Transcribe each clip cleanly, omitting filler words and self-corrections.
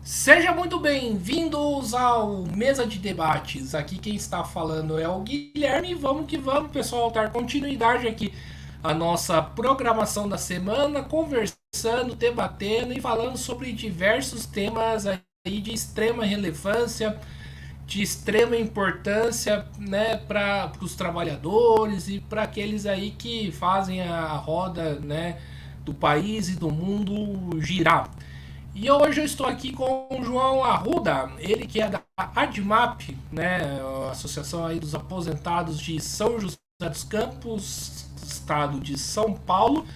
Sejam muito bem-vindos ao Mesa de Debates. Aqui quem está falando é o Guilherme. Vamos que vamos, pessoal, dar continuidade aqui à nossa programação da semana, conversando, debatendo e falando sobre diversos temas aí de extrema relevância, de extrema importância, né, para os trabalhadores e para aqueles aí que fazem a roda, né, do país e do mundo girar. E hoje eu estou aqui com o João Arruda, ele que é da ADMAP, né, a Associação aí dos Aposentados de São José dos Campos, estado de São Paulo.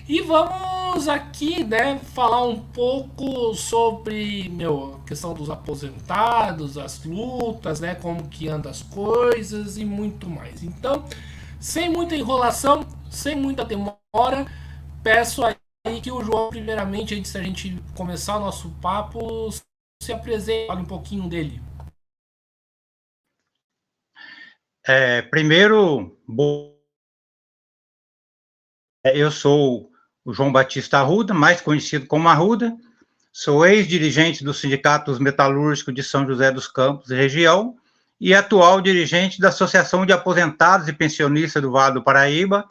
E vamos aqui, né, falar um pouco sobre, a questão dos aposentados, as lutas, né, como que andam as coisas e muito mais. Então, sem muita enrolação, sem muita demora, peço aí que o João, primeiramente, antes da gente começar o nosso papo, se apresente, fale um pouquinho dele. Primeiro, eu sou o João Batista Arruda, mais conhecido como Arruda, sou ex-dirigente do Sindicato dos Metalúrgicos de São José dos Campos e região e atual dirigente da Associação de Aposentados e Pensionistas do Vale do Paraíba,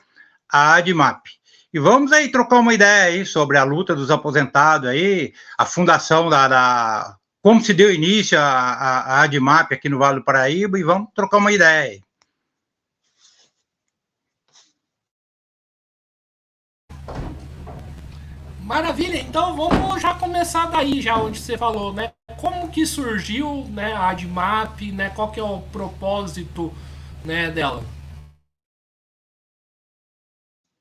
a ADMAP. E vamos aí trocar uma ideia aí sobre a luta dos aposentados aí, a fundação como se deu início a ADMAP aqui no Vale do Paraíba, e vamos trocar uma ideia aí. Maravilha, então vamos já começar daí, já onde você falou, né? Como que surgiu, né, a ADMAP, né? Qual que é o propósito, né, dela?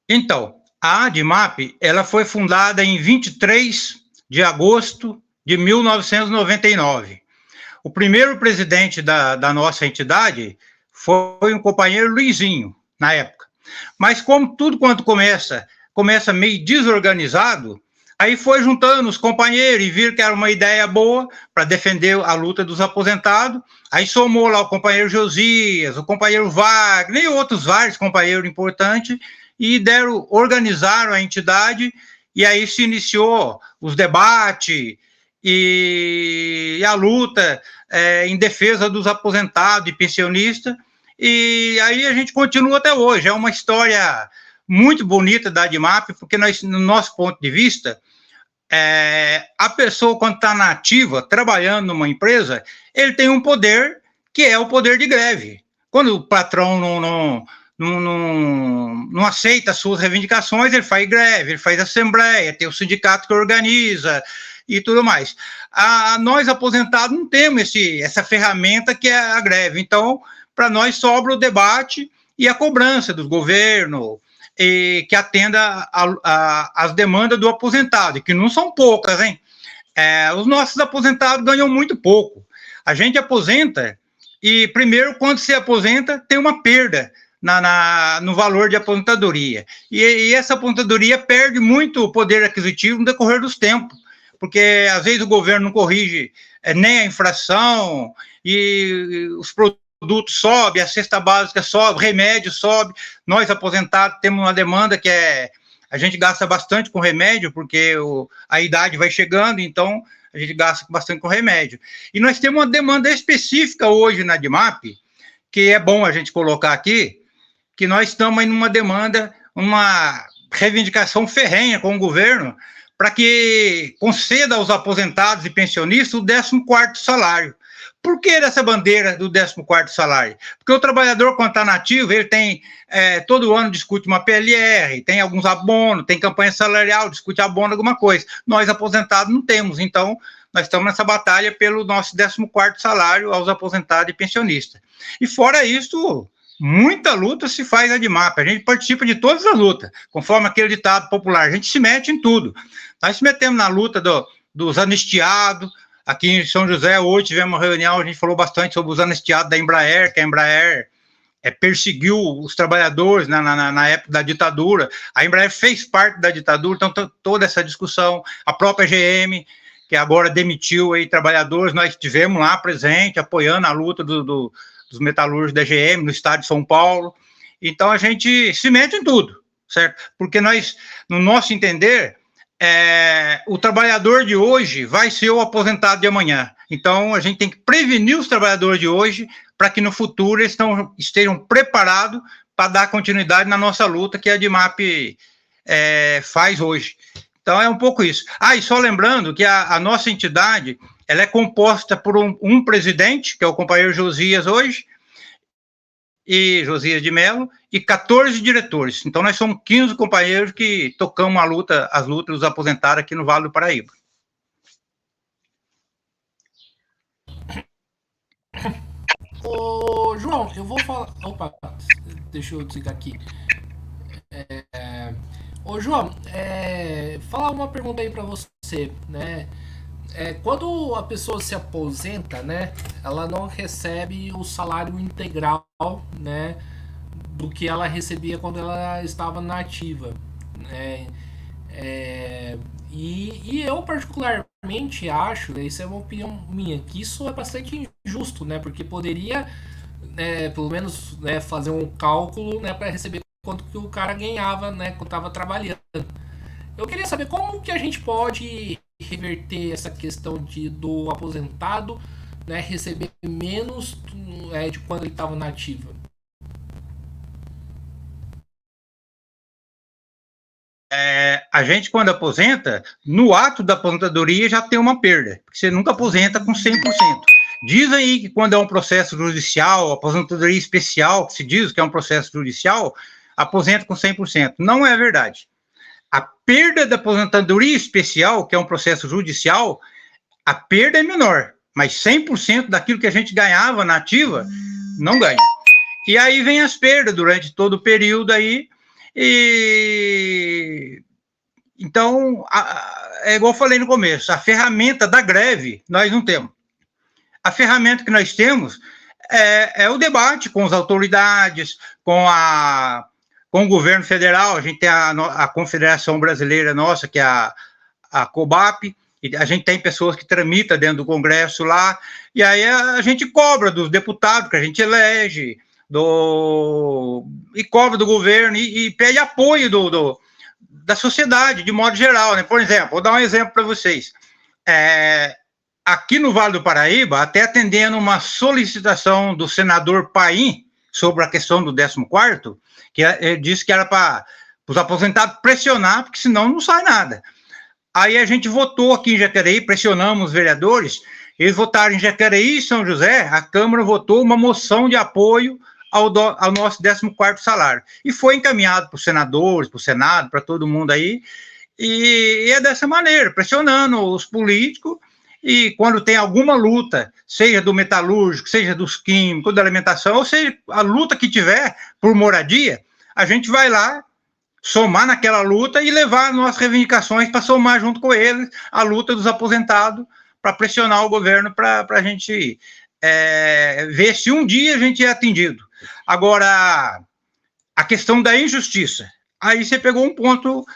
Então, a ADMAP, ela foi fundada em 23 de agosto de 1999. O primeiro presidente da nossa entidade foi um companheiro Luizinho, na época. Mas como tudo quanto começa meio desorganizado, aí foi juntando os companheiros e viram que era uma ideia boa para defender a luta dos aposentados. Aí somou lá o companheiro Josias, o companheiro Wagner e outros vários companheiros importantes, e organizaram a entidade, e aí se iniciou os debates e a luta em defesa dos aposentados e pensionistas, e aí a gente continua até hoje. É uma história muito bonita da ADMAP, porque nós, no nosso ponto de vista, a pessoa, quando está na ativa, trabalhando numa empresa, ele tem um poder que é o poder de greve. Quando o patrão não aceita as suas reivindicações, ele faz greve, ele faz assembleia, tem o sindicato que organiza e tudo mais. Nós, aposentados, não temos essa ferramenta que é a greve. Então, para nós sobra o debate e a cobrança dos governos, que atenda às demandas do aposentado, que não são poucas, hein? Os nossos aposentados ganham muito pouco. A gente aposenta e, primeiro, quando se aposenta, tem uma perda no valor de aposentadoria. E essa aposentadoria perde muito o poder aquisitivo no decorrer dos tempos, porque às vezes o governo não corrige nem a inflação, e os produtos sobem, a cesta básica sobe, remédio sobe. Nós, aposentados, temos uma demanda que a gente gasta bastante com remédio, porque a idade vai chegando, então a gente gasta bastante com remédio. E nós temos uma demanda específica hoje na ADMAP, que é bom a gente colocar aqui, que nós estamos em uma demanda, uma reivindicação ferrenha com o governo, para que conceda aos aposentados e pensionistas o 14º salário. Por que dessa bandeira do 14º salário? Porque o trabalhador, quando está nativo, ele tem, todo ano discute uma PLR, tem alguns abonos, tem campanha salarial, discute abono, alguma coisa. Nós, aposentados, não temos. Então, nós estamos nessa batalha pelo nosso 14º salário aos aposentados e pensionistas. E fora isso, muita luta se faz na ADMAP. A gente participa de todas as lutas, conforme aquele ditado popular. A gente se mete em tudo. Nós se metemos na luta dos anistiados. Aqui em São José, hoje tivemos uma reunião, a gente falou bastante sobre os anistiados da Embraer, que a Embraer perseguiu os trabalhadores na época da ditadura. A Embraer fez parte da ditadura, então toda essa discussão. A própria GM, que agora demitiu aí trabalhadores, nós estivemos lá presente, apoiando a luta dos metalúrgicos da GM no estado de São Paulo. Então a gente se mete em tudo, certo? Porque nós, no nosso entender, o trabalhador de hoje vai ser o aposentado de amanhã. Então, a gente tem que prevenir os trabalhadores de hoje para que no futuro eles estejam preparados para dar continuidade na nossa luta que a DIMAP faz hoje. Então, é um pouco isso. E só lembrando que a nossa entidade ela é composta por um presidente, que é o companheiro Josias hoje, e Josias de Mello, e 14 diretores. Então, nós somos 15 companheiros que tocamos as lutas dos aposentados aqui no Vale do Paraíba. Ô, João, eu vou falar... Opa, deixa eu desligar aqui. Ô, João, falar uma pergunta aí pra você, né? Quando a pessoa se aposenta, né, ela não recebe o salário integral, né, do que ela recebia quando ela estava na ativa, né? E eu particularmente acho, isso é uma opinião minha, que isso é bastante injusto, né? Porque poderia, pelo menos, né, fazer um cálculo, né, para receber quanto que o cara ganhava, né, quando estava trabalhando. Eu queria saber como que a gente pode reverter essa questão do aposentado, né, receber menos de quando ele estava na ativa. A gente, quando aposenta, no ato da aposentadoria já tem uma perda, porque você nunca aposenta com 100%. Diz aí que quando é um processo judicial, aposentadoria especial, que se diz que é um processo judicial, aposenta com 100%. Não é verdade. A perda da aposentadoria especial, que é um processo judicial, a perda é menor, mas 100% daquilo que a gente ganhava na ativa, não ganha. E aí vem as perdas durante todo o período aí, então, é igual eu falei no começo, a ferramenta da greve nós não temos. A ferramenta que nós temos é o debate com as autoridades, com o governo federal. A gente tem a Confederação Brasileira nossa, que é a COBAP, e a gente tem pessoas que tramitam dentro do Congresso lá, e aí a gente cobra dos deputados que a gente elege, e cobra do governo, e pede apoio da sociedade, de modo geral, né? Por exemplo, vou dar um exemplo para vocês. Aqui no Vale do Paraíba, até atendendo uma solicitação do senador Paim sobre a questão do 14º, que ele disse que era para os aposentados pressionar, porque senão não sai nada. Aí a gente votou aqui em Jacareí, pressionamos os vereadores, eles votaram em Jacareí e São José, a Câmara votou uma moção de apoio ao nosso 14º salário. E foi encaminhado para os senadores, para o Senado, para todo mundo aí, e é dessa maneira, pressionando os políticos, e quando tem alguma luta, seja do metalúrgico, seja dos químicos, da alimentação, ou seja, a luta que tiver por moradia, a gente vai lá somar naquela luta e levar nossas reivindicações para somar junto com eles a luta dos aposentados, para pressionar o governo para a gente ver se um dia a gente é atendido. Agora, a questão da injustiça, aí você pegou um ponto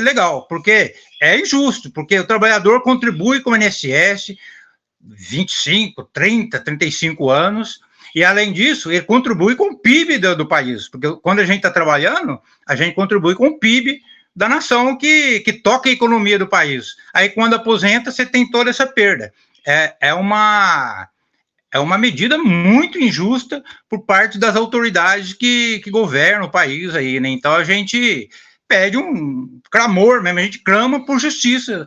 legal, porque é injusto, porque o trabalhador contribui com o INSS 25, 30, 35 anos, e além disso, ele contribui com o PIB do país, porque quando a gente está trabalhando, a gente contribui com o PIB da nação que toca a economia do país. Aí quando aposenta, você tem toda essa perda. É uma medida muito injusta por parte das autoridades que governam o país aí, né? Então a gente pede um clamor mesmo, a gente clama por justiça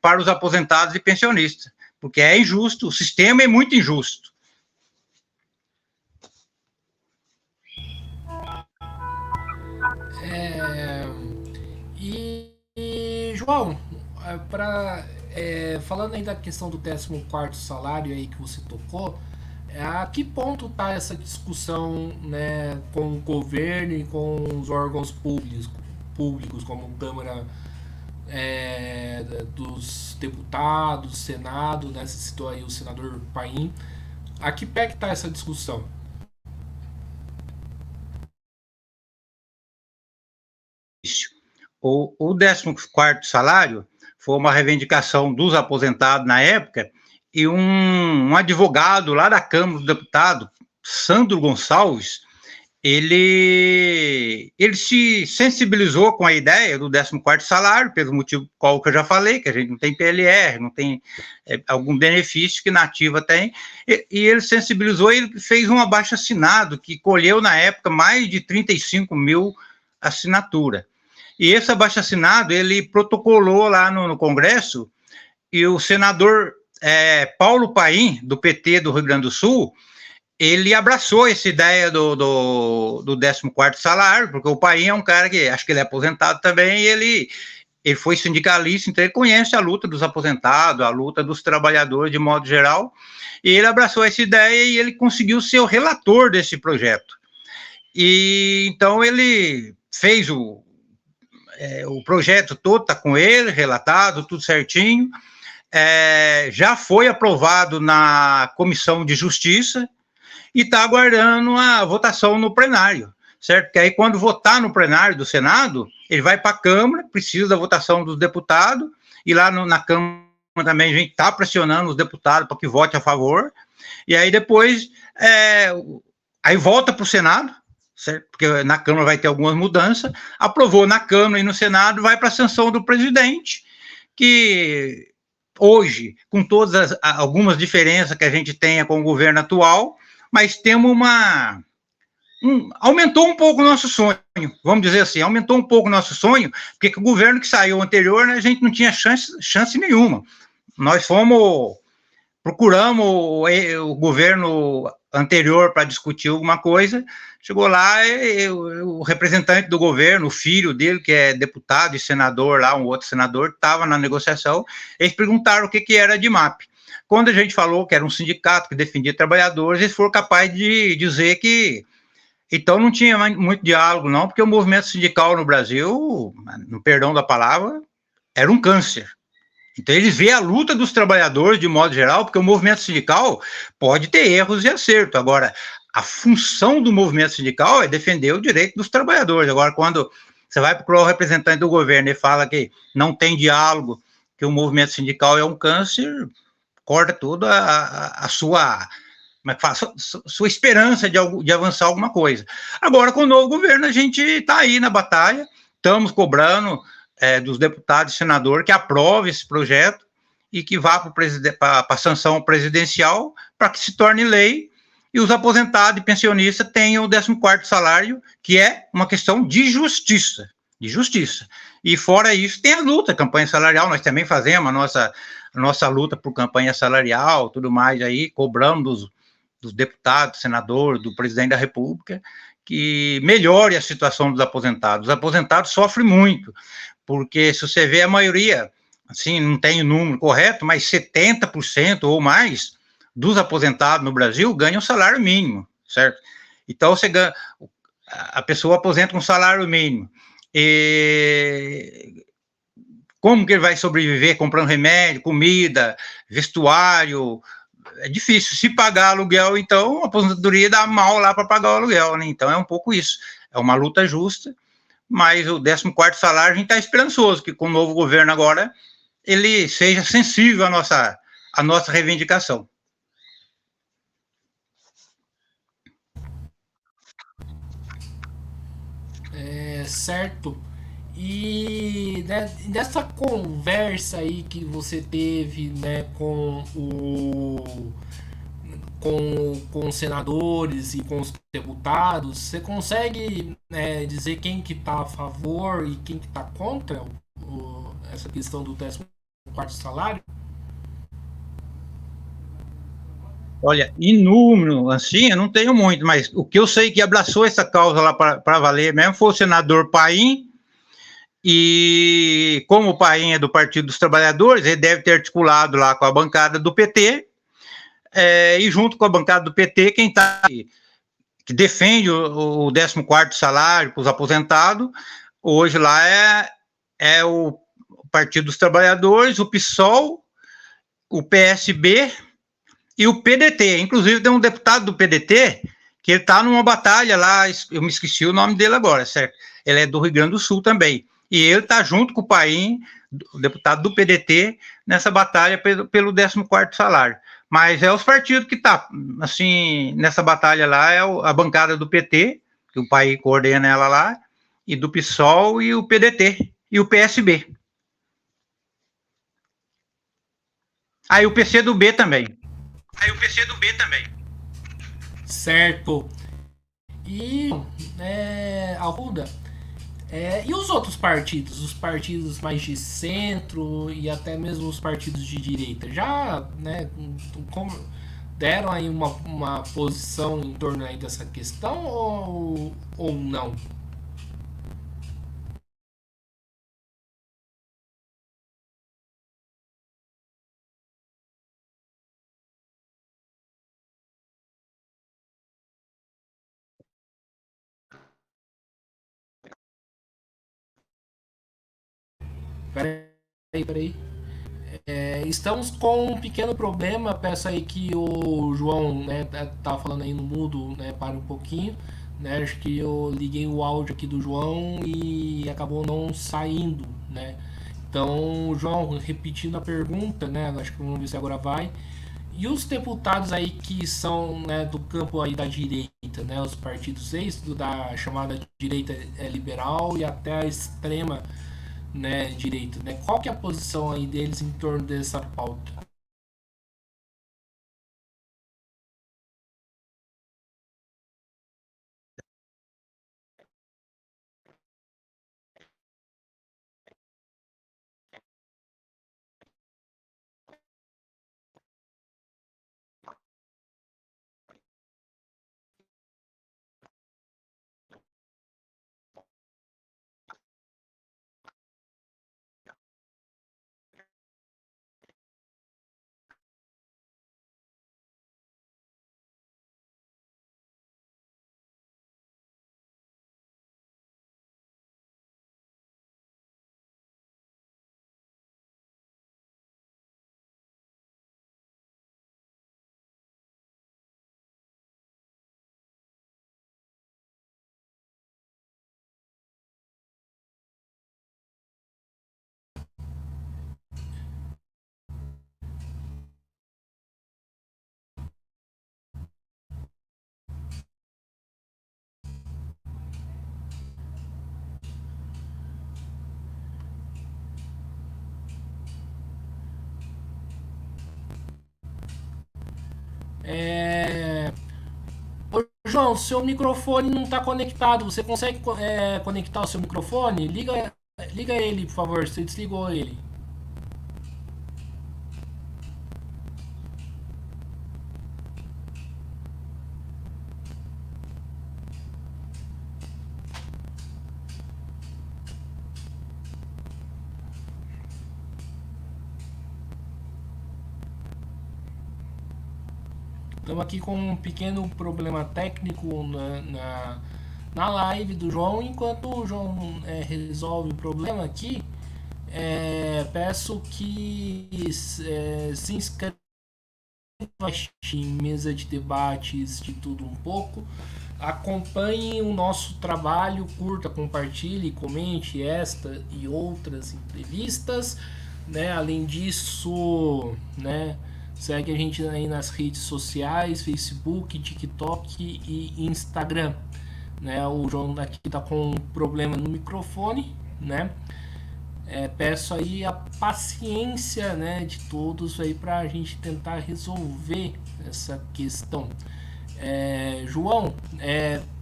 para os aposentados e pensionistas, porque é injusto, o sistema é muito injusto. João, falando aí da questão do 14º salário aí que você tocou, a que ponto está essa discussão, né, com o governo e com os órgãos públicos como Câmara dos Deputados, Senado, né, você citou aí o senador Paim, a que pé que está essa discussão? O 14º salário foi uma reivindicação dos aposentados na época, e um advogado lá da Câmara dos Deputados, Sandro Gonçalves, ele se sensibilizou com a ideia do 14º salário, pelo motivo qual que eu já falei, que a gente não tem PLR, não tem algum benefício que na ativa tem, e ele sensibilizou, ele fez um abaixo-assinado que colheu, na época, mais de 35 mil assinaturas. E esse abaixo-assinado, ele protocolou lá no Congresso, e o senador Paulo Paim, do PT do Rio Grande do Sul, ele abraçou essa ideia do 14º salário, porque o Paim é um cara que, acho que ele é aposentado também, e ele foi sindicalista, então ele conhece a luta dos aposentados, a luta dos trabalhadores de modo geral, e ele abraçou essa ideia e ele conseguiu ser o relator desse projeto. E então ele fez o projeto todo, está com ele, relatado, tudo certinho, já foi aprovado na Comissão de Justiça, e está aguardando a votação no plenário, certo? Que aí, quando votar no plenário do Senado, ele vai para a Câmara, precisa da votação dos deputados, e lá na Câmara também a gente está pressionando os deputados para que vote a favor, e aí depois, aí volta para o Senado, certo? Porque na Câmara vai ter algumas mudanças, aprovou na Câmara e no Senado, vai para a sanção do presidente, que hoje, com todas algumas diferenças que a gente tenha com o governo atual, mas temos aumentou um pouco o nosso sonho, vamos dizer assim, aumentou um pouco o nosso sonho, porque o governo que saiu anterior, né, a gente não tinha chance nenhuma. Nós procuramos o governo anterior para discutir alguma coisa, chegou lá, o representante do governo, o filho dele, que é deputado e senador lá, um outro senador, estava na negociação, eles perguntaram o que era a DIMAP. Quando a gente falou que era um sindicato que defendia trabalhadores, eles foram capazes de dizer que então não tinha muito diálogo, não, porque o movimento sindical no Brasil, no perdão da palavra, era um câncer. Então eles veem a luta dos trabalhadores de modo geral, porque o movimento sindical pode ter erros e acertos. Agora, a função do movimento sindical é defender o direito dos trabalhadores. Agora, quando você vai procurar o representante do governo e fala que não tem diálogo, que o movimento sindical é um câncer, corta tudo a sua, como é que fala, sua esperança de avançar alguma coisa. Agora, com o novo governo, a gente está aí na batalha, estamos cobrando dos deputados e senadores que aprove esse projeto e que vá para a sanção presidencial para que se torne lei e os aposentados e pensionistas tenham o 14º salário, que é uma questão de justiça, E fora isso, tem a luta, a campanha salarial, nós também fazemos a nossa luta por campanha salarial, tudo mais aí, cobramos dos deputados, senadores, do presidente da República, que melhore a situação dos aposentados. Os aposentados sofrem muito, porque se você vê a maioria, assim, não tem o número correto, mas 70% ou mais dos aposentados no Brasil ganham salário mínimo, certo? Então, a pessoa aposenta com salário mínimo. E como que ele vai sobreviver comprando remédio, comida, vestuário? É difícil. Se pagar aluguel, então a aposentadoria dá mal lá para pagar o aluguel, né? Então é um pouco isso. É uma luta justa, mas o 14º salário a gente está esperançoso que com o novo governo agora ele seja sensível à nossa reivindicação. Certo. E né, nessa conversa aí que você teve, né, com os senadores e com os deputados, você consegue, né, dizer quem que tá a favor e quem que tá contra essa questão do 14º salário? Olha, em número, assim, eu não tenho muito, mas o que eu sei que abraçou essa causa lá para valer mesmo foi o senador Paim, e como o Paim é do Partido dos Trabalhadores, ele deve ter articulado lá com a bancada do PT, e junto com a bancada do PT, que defende o 14º salário para os aposentados, hoje lá é o Partido dos Trabalhadores, o PSOL, o PSB e o PDT. Inclusive tem um deputado do PDT que ele está numa batalha lá, eu me esqueci o nome dele agora, certo? Ele é do Rio Grande do Sul também. E ele está junto com o Paim, o deputado do PDT, nessa batalha pelo 14º salário. Mas é os partidos que estão, assim, nessa batalha lá, é a bancada do PT, que o pai coordena ela lá, e do PSOL e o PDT, e o PSB. Aí o PC do B também. Certo. E, Arruda, e os outros partidos? Os partidos mais de centro e até mesmo os partidos de direita? Já, né, como deram aí uma posição em torno aí dessa questão ou não? Peraí. Estamos com um pequeno problema. Peço aí que o João, né, tá falando aí no mudo, né, para um pouquinho. Né, acho que eu liguei o áudio aqui do João e acabou não saindo, né? Então, João, repetindo a pergunta, né? Acho que vamos ver se agora vai. E os deputados aí que são, né, do campo aí da direita, né? Os partidos da chamada direita liberal e até a extrema, né, direita, né? Qual que é a posição aí deles em torno dessa pauta? É... Ô, João, seu microfone não está conectado. Você consegue conectar o seu microfone? Liga ele, por favor. Você desligou ele. Estamos aqui com um pequeno problema técnico na live do João. Enquanto o João resolve o problema aqui, peço que se inscreva em mesa de debates de tudo um pouco. Acompanhe o nosso trabalho, curta, compartilhe, comente esta e outras entrevistas. Né? Além disso, né, segue a gente aí nas redes sociais, Facebook, TikTok e Instagram. Né? O João aqui está com um problema no microfone, né? Peço aí a paciência, né, de todos aí para a gente tentar resolver essa questão. João,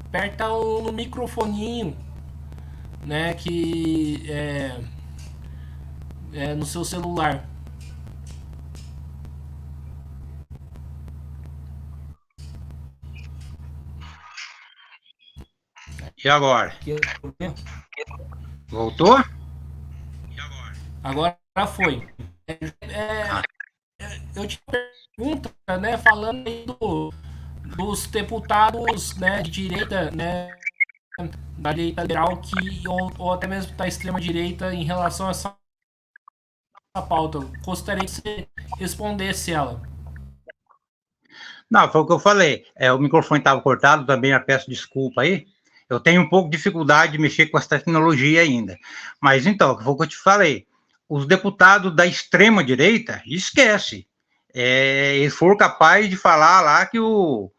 aperta no microfoninho, né, que no seu celular. E agora? Voltou? Agora foi. Eu te pergunto, né, falando aí dos deputados, né, de direita, né, da direita liberal ou até mesmo da extrema direita em relação a essa pauta. Gostaria que você respondesse ela. Não, foi o que eu falei. O microfone estava cortado, também eu peço desculpa aí. Eu tenho um pouco de dificuldade de mexer com essa tecnologia ainda. Mas então, foi o que eu te falei. Os deputados da extrema-direita, esquece. Eles foram capazes de falar lá que o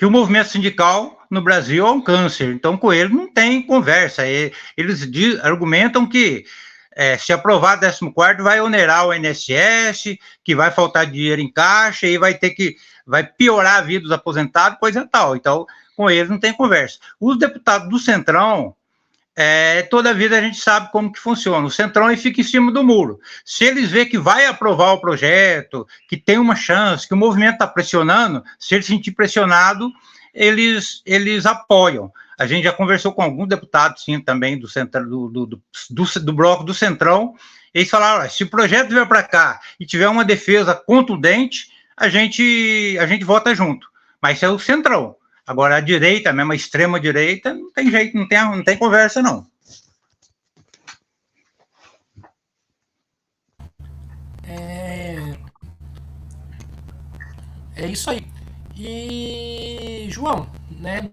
que o movimento sindical no Brasil é um câncer. Então, com ele não tem conversa. Eles argumentam que se aprovar 14º, vai onerar o INSS, que vai faltar dinheiro em caixa e vai piorar a vida dos aposentados, coisa tal. Então, com eles não tem conversa. Os deputados do Centrão, toda a vida a gente sabe como que funciona. O Centrão ele fica em cima do muro. Se eles verem que vai aprovar o projeto, que tem uma chance, que o movimento está pressionando, se eles sentir pressionado, eles apoiam. A gente já conversou com alguns deputados, sim, também do bloco do Centrão. Eles falaram: se o projeto vier para cá e tiver uma defesa contundente, a gente vota junto. Mas isso é o Centrão. Agora, a direita, mesmo a extrema-direita, não tem jeito, não tem conversa, não. É isso aí. E, João, né?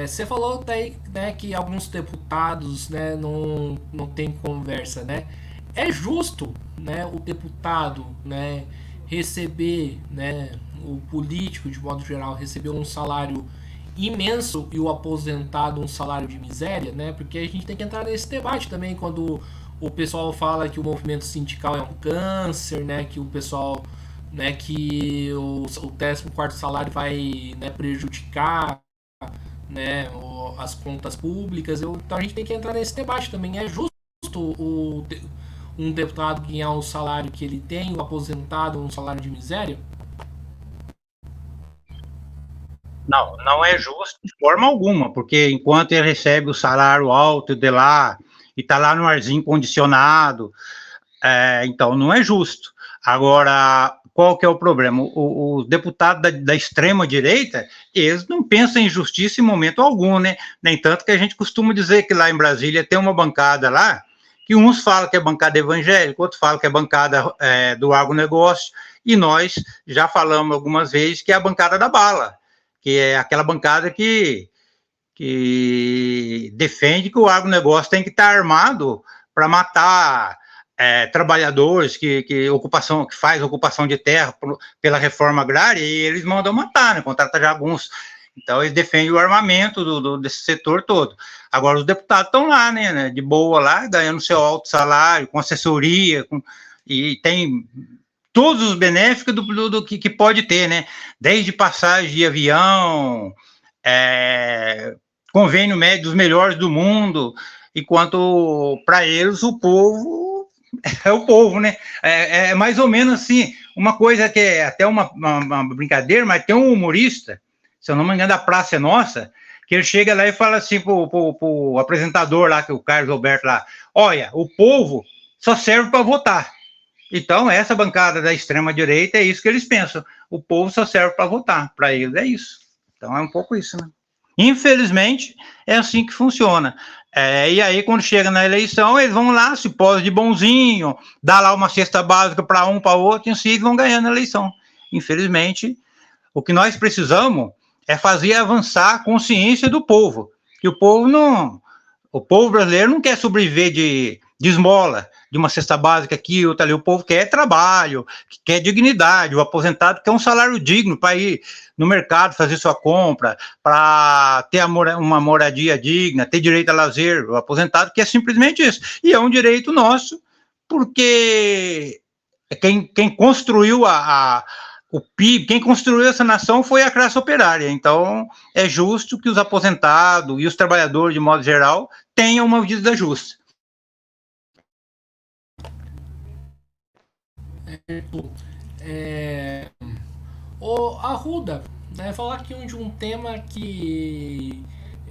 Você falou daí, né, que alguns deputados, né, não tem conversa, né? É justo, né, o deputado, né, receber, né, o político de modo geral receber um salário imenso e o aposentado um salário de miséria, né? Porque a gente tem que entrar nesse debate também quando o pessoal fala que o movimento sindical é um câncer, né? Que o pessoal, né, que o 14º salário vai, né, prejudicar, né, as contas públicas. Então a gente tem que entrar nesse debate também. É justo um deputado ganhar o salário que ele tem, o aposentado um salário de miséria? Não é justo de forma alguma, porque enquanto ele recebe o salário alto de lá e está lá no arzinho condicionado, então não é justo. Agora, qual que é o problema? Os deputados da extrema-direita, eles não pensam em justiça em momento algum, né? Nem tanto que a gente costuma dizer que lá em Brasília tem uma bancada lá, que uns falam que é bancada evangélica, outros falam que é bancada do agronegócio, e nós já falamos algumas vezes que é a bancada da bala, que é aquela bancada que defende que o agronegócio tem que estar armado para matar trabalhadores que faz ocupação de terra pela reforma agrária, e eles mandam matar, né? Contrata já alguns. Então, eles defendem o armamento desse setor todo. Agora, os deputados estão lá, né, de boa lá, ganhando seu alto salário, com assessoria, e tem todos os benefícios do que pode ter, né? Desde passagem de avião, convênio médio dos melhores do mundo, enquanto para eles o povo é o povo, né? É mais ou menos assim, uma coisa que é até uma brincadeira, mas tem um humorista, se eu não me engano, da Praça é Nossa, que ele chega lá e fala assim pro apresentador lá, que é o Carlos Alberto lá: olha, o povo só serve para votar. Então, essa bancada da extrema-direita é isso que eles pensam. O povo só serve para votar. Para eles é isso. Então, é um pouco isso, né? Infelizmente, é assim que funciona. E aí, quando chega na eleição, eles vão lá, se posam de bonzinho, dá lá uma cesta básica para um, para outro, e assim vão ganhando a eleição. Infelizmente, o que nós precisamos é fazer avançar a consciência do povo. Que o povo brasileiro não quer sobreviver de esmola, de uma cesta básica aqui, outra ali. O povo quer trabalho, quer dignidade. O aposentado quer um salário digno para ir no mercado fazer sua compra, para ter uma moradia digna, ter direito a lazer. O aposentado quer simplesmente isso. E é um direito nosso, porque quem construiu o PIB, quem construiu essa nação foi a classe operária. Então, é justo que os aposentados e os trabalhadores, de modo geral, tenham uma vida justa. O Arruda, né, falar aqui de um tema que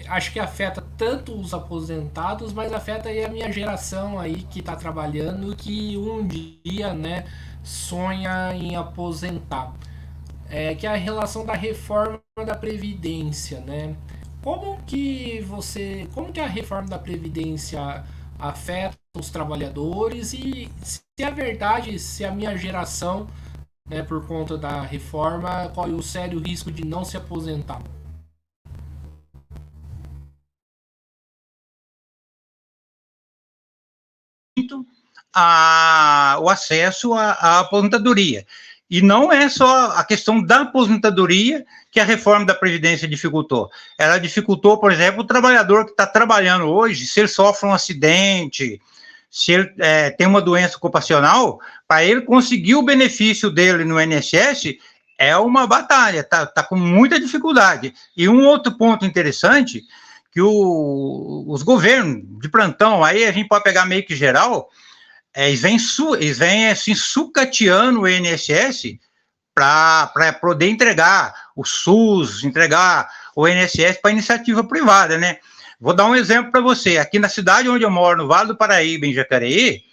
acho que afeta tanto os aposentados, mas afeta aí a minha geração aí que está trabalhando, que um dia, né, sonha em aposentar. Que é a relação da reforma da Previdência, né? Como que a reforma da Previdência afeta os trabalhadores e se é verdade, se a minha geração, né, por conta da reforma, corre o sério risco de não se aposentar? O acesso à aposentadoria. E não é só a questão da aposentadoria que a reforma da Previdência dificultou. Ela dificultou, por exemplo, o trabalhador que está trabalhando hoje, se ele sofre um acidente, se ele tem uma doença ocupacional, para ele conseguir o benefício dele no INSS, é uma batalha, tá com muita dificuldade. E um outro ponto interessante, que os governos de plantão, aí a gente pode pegar meio que geral, eles vêm assim, sucateando o INSS para poder entregar o SUS, entregar o INSS para iniciativa privada, né? Vou dar um exemplo para você. Aqui na cidade onde eu moro, no Vale do Paraíba, em Jacareí,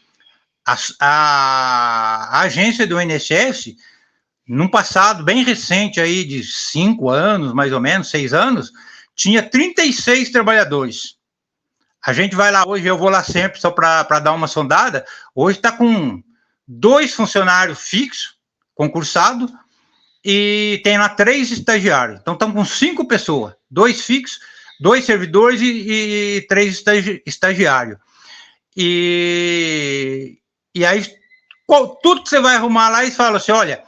a agência do INSS, num passado bem recente aí, de 5 anos, mais ou menos, 6 anos, tinha 36 trabalhadores. A gente vai lá hoje, eu vou lá sempre só para dar uma sondada, hoje está com 2 funcionários fixos, concursados, e tem lá 3 estagiários. Então, estão com 5 pessoas, 2 fixos, 2 servidores e 3 estagiários. E aí, tudo que você vai arrumar lá, eles falam assim, olha,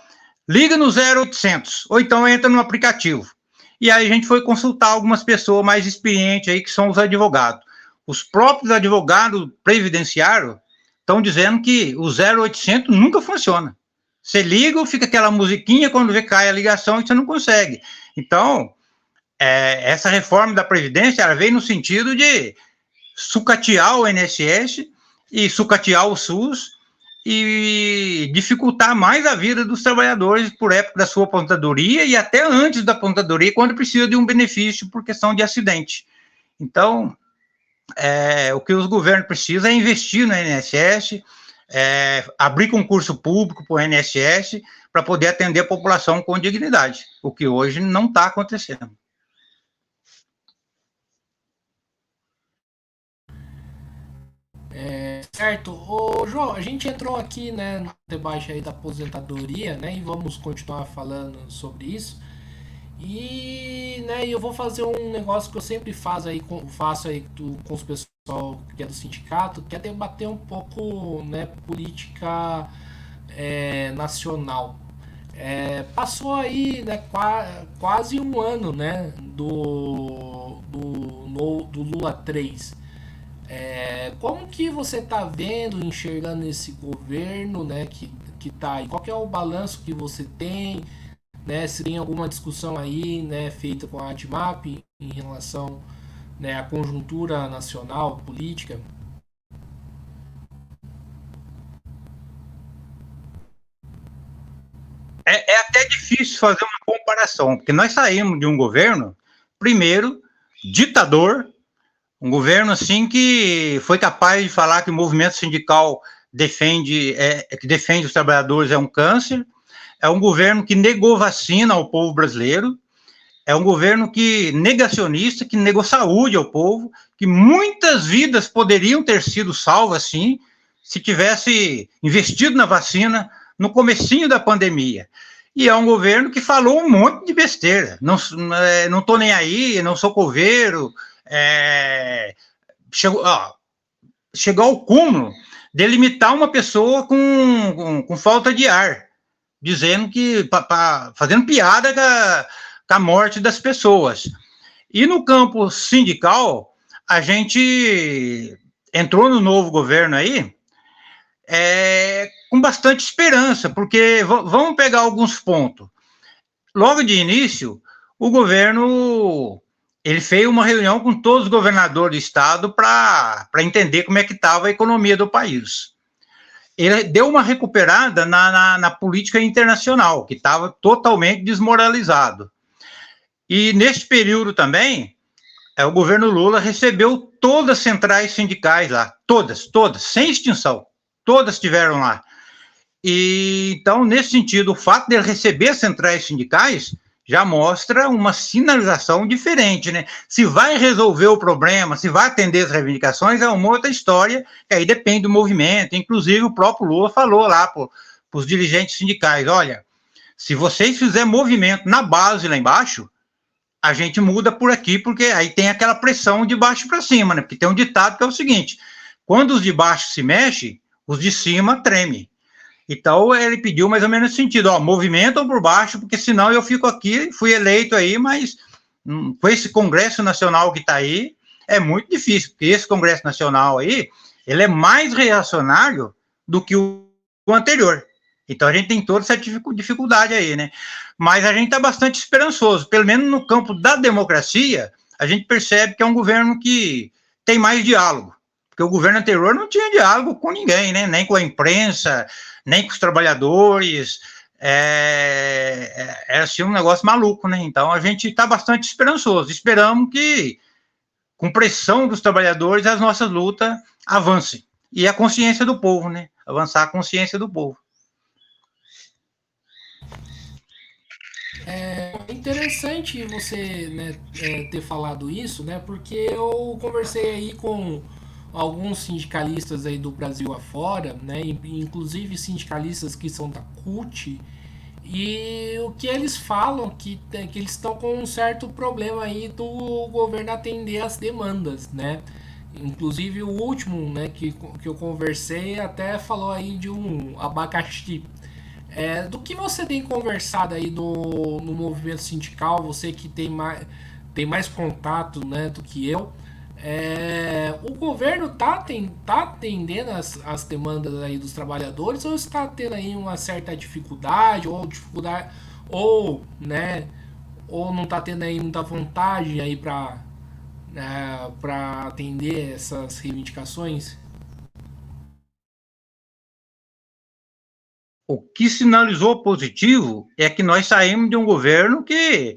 liga no 0800, ou então entra no aplicativo. E aí a gente foi consultar algumas pessoas mais experientes aí, que são os advogados. Os próprios advogados previdenciários estão dizendo que o 0800 nunca funciona. Você liga, fica aquela musiquinha, quando vê cai a ligação e você não consegue. Então, essa reforma da Previdência, ela veio no sentido de sucatear o INSS e sucatear o SUS e dificultar mais a vida dos trabalhadores por época da sua aposentadoria e até antes da aposentadoria, quando precisa de um benefício por questão de acidente. Então, o que os governos precisam é investir no INSS, abrir concurso público para o INSS para poder atender a população com dignidade, o que hoje não está acontecendo. Certo. Ô, João, a gente entrou aqui, né, no debate aí da aposentadoria, né, e vamos continuar falando sobre isso. E, né, eu vou fazer um negócio que eu sempre faço aí com os pessoal que é do sindicato, que é debater um pouco, né, política nacional. Passou aí, né, quase um ano, né, do Lula 3. Como que você está vendo, enxergando esse governo, né, que tá aí? Qual que é o balanço que você tem, né? Se tem alguma discussão aí, né, feita com a ADMAP em relação, né, à conjuntura nacional, política? É até difícil fazer uma comparação, porque nós saímos de um governo, primeiro, ditador, um governo assim que foi capaz de falar que o movimento sindical que defende os trabalhadores é um câncer, é um governo que negou vacina ao povo brasileiro, é um governo que negacionista, que negou saúde ao povo, que muitas vidas poderiam ter sido salvas, sim, se tivesse investido na vacina no comecinho da pandemia. E é um governo que falou um monte de besteira. Não estou nem aí, não sou coveiro. Chegou ao cúmulo de limitar uma pessoa com falta de ar, dizendo que fazendo piada com a morte das pessoas. E no campo sindical, a gente entrou no novo governo aí com bastante esperança, porque vamos pegar alguns pontos. Logo de início, o governo ele fez uma reunião com todos os governadores do estado para entender como é que estava a economia do país. Ele deu uma recuperada na política internacional, que estava totalmente desmoralizado. E nesse período também, o governo Lula recebeu todas as centrais sindicais lá, todas, sem extinção, todas estiveram lá. E então, nesse sentido, o fato de ele receber as centrais sindicais já mostra uma sinalização diferente, né? Se vai resolver o problema, se vai atender as reivindicações, é uma outra história, que aí depende do movimento. Inclusive, o próprio Lula falou lá para os dirigentes sindicais, olha, se vocês fizerem movimento na base lá embaixo, a gente muda por aqui, porque aí tem aquela pressão de baixo para cima, né? Porque tem um ditado que é o seguinte, quando os de baixo se mexem, os de cima tremem. Então, ele pediu mais ou menos nesse sentido, ó, movimentam por baixo, porque senão eu fico aqui, fui eleito aí, mas com esse Congresso Nacional que está aí, é muito difícil, porque esse Congresso Nacional aí, ele é mais reacionário do que o anterior. Então, a gente tem toda essa dificuldade aí, né? Mas a gente está bastante esperançoso, pelo menos no campo da democracia, a gente percebe que é um governo que tem mais diálogo, porque o governo anterior não tinha diálogo com ninguém, né? Nem com a imprensa, nem com os trabalhadores, era assim um negócio maluco, né? Então, a gente está bastante esperançoso, esperamos que, com pressão dos trabalhadores, as nossas lutas avancem, e a consciência do povo, né? Avançar a consciência do povo. É interessante você, né, ter falado isso, né? Porque eu conversei aí com alguns sindicalistas aí do Brasil afora, né? Inclusive sindicalistas que são da CUT, e o que eles falam que eles estão com um certo problema aí do governo atender as demandas, né? Inclusive o último, né, que eu conversei até falou aí de um abacaxi. Do que você tem conversado aí no movimento sindical, você que tem mais contato, né, do que eu, o governo tá atendendo as demandas aí dos trabalhadores, ou está tendo aí uma certa dificuldade, né, ou não está tendo aí muita vontade aí para atender essas reivindicações? O que sinalizou positivo é que nós saímos de um governo que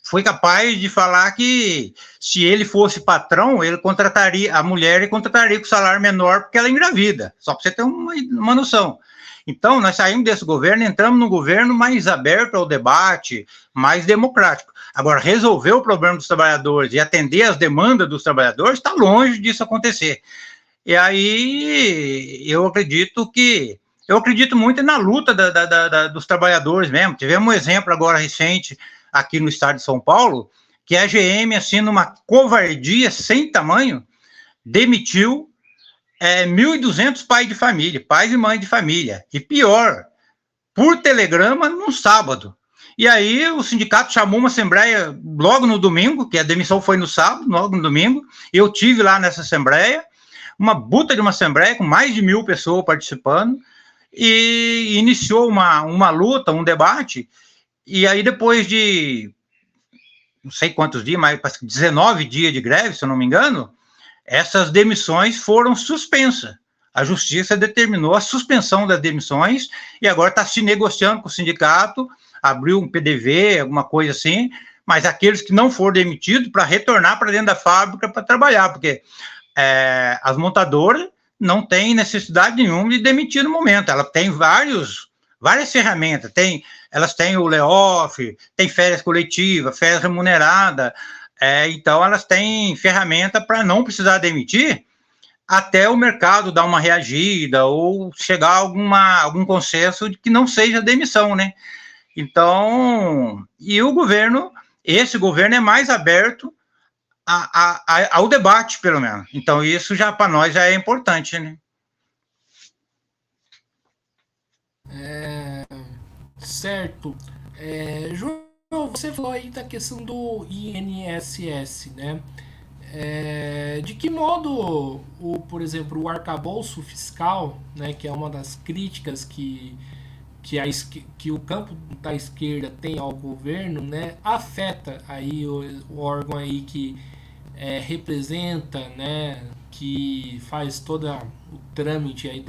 foi capaz de falar que, se ele fosse patrão, ele contrataria a mulher e contrataria com salário menor porque ela é engravida, só para você ter uma noção. Então, nós saímos desse governo, entramos num governo mais aberto ao debate, mais democrático. Agora, resolver o problema dos trabalhadores e atender às demandas dos trabalhadores, está longe disso acontecer. E aí, eu acredito muito na luta dos trabalhadores mesmo. Tivemos um exemplo agora recente aqui no estado de São Paulo, que a GM, assim, numa covardia sem tamanho, demitiu 1.200 pais e mães de família. E pior, por telegrama, num sábado. E aí o sindicato chamou uma assembleia logo no domingo, que a demissão foi no sábado, logo no domingo. Eu tive lá nessa assembleia, uma buta de uma assembleia com mais de 1.000 pessoas participando, e iniciou uma luta, um debate. E aí, depois de não sei quantos dias, mas 19 dias de greve, se eu não me engano, essas demissões foram suspensas. A justiça determinou a suspensão das demissões e agora está se negociando com o sindicato, abriu um PDV, alguma coisa assim, mas aqueles que não foram demitidos, para retornar para dentro da fábrica para trabalhar, porque as montadoras não têm necessidade nenhuma de demitir no momento. Ela tem várias ferramentas. Elas têm o layoff, tem férias coletivas, férias remuneradas. Então, elas têm ferramenta para não precisar demitir até o mercado dar uma reagida ou chegar a algum consenso de que não seja demissão, né? Então, e esse governo é mais aberto ao debate, pelo menos. Então, isso já para nós já é importante, né? Certo. João, você falou aí da questão do INSS, né? De que modo, por exemplo, o arcabouço fiscal, né, que é uma das críticas que o campo da esquerda tem ao governo, né, afeta aí o órgão aí que representa, né, que faz todo o trâmite aí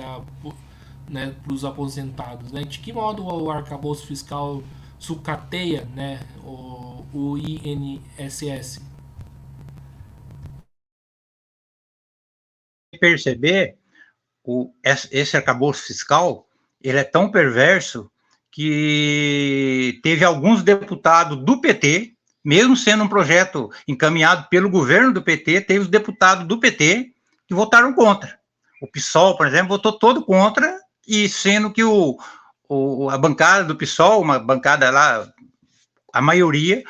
né, para os aposentados, né? De que modo o arcabouço fiscal sucateia, né, o INSS? Perceber, esse arcabouço fiscal, ele é tão perverso que teve alguns deputados do PT, mesmo sendo um projeto encaminhado pelo governo do PT, teve os deputados do PT que votaram contra. O PSOL, por exemplo, votou todo contra, e sendo que a bancada do PSOL, uma bancada lá, a maioria,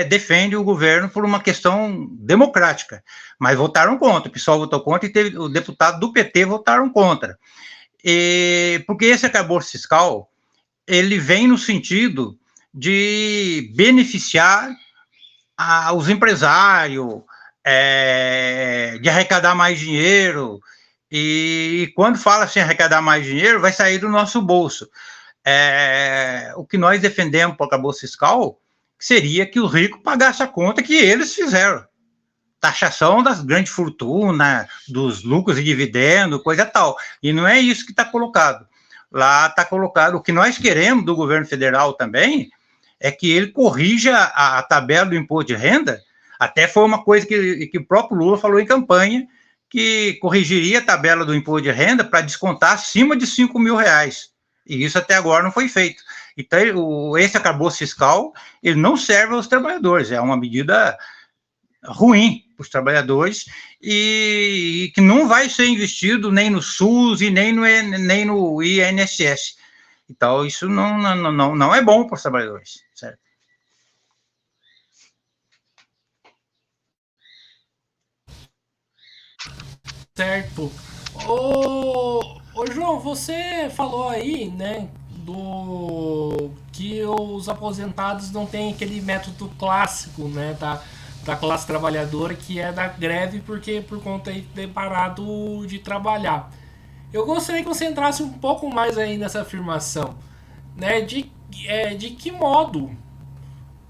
defende o governo por uma questão democrática, mas votaram contra, o pessoal votou contra e teve o deputado do PT votaram contra. Porque esse arcabouço fiscal, ele vem no sentido de beneficiar os empresários, de arrecadar mais dinheiro, e quando fala assim, arrecadar mais dinheiro, vai sair do nosso bolso. O que nós defendemos para o arcabouço fiscal seria que os ricos pagassem a conta que eles fizeram. Taxação das grandes fortunas, dos lucros e dividendos, coisa tal. E não é isso que está colocado. Lá está colocado, o que nós queremos do governo federal também, é que ele corrija a tabela do imposto de renda. Até foi uma coisa que o próprio Lula falou em campanha, que corrigiria a tabela do imposto de renda para descontar acima de R$5 mil. E isso até agora não foi feito. Então, esse arcabouço fiscal, ele não serve aos trabalhadores, é uma medida ruim para os trabalhadores e que não vai ser investido nem no SUS e nem no INSS. Então, isso não é bom para os trabalhadores, certo? Certo. Ô João, você falou aí, né, do que os aposentados não têm aquele método clássico, né, da classe trabalhadora, que é da greve porque por conta de ter parado de trabalhar. Eu gostaria que você entrasse um pouco mais aí nessa afirmação, né, de que modo,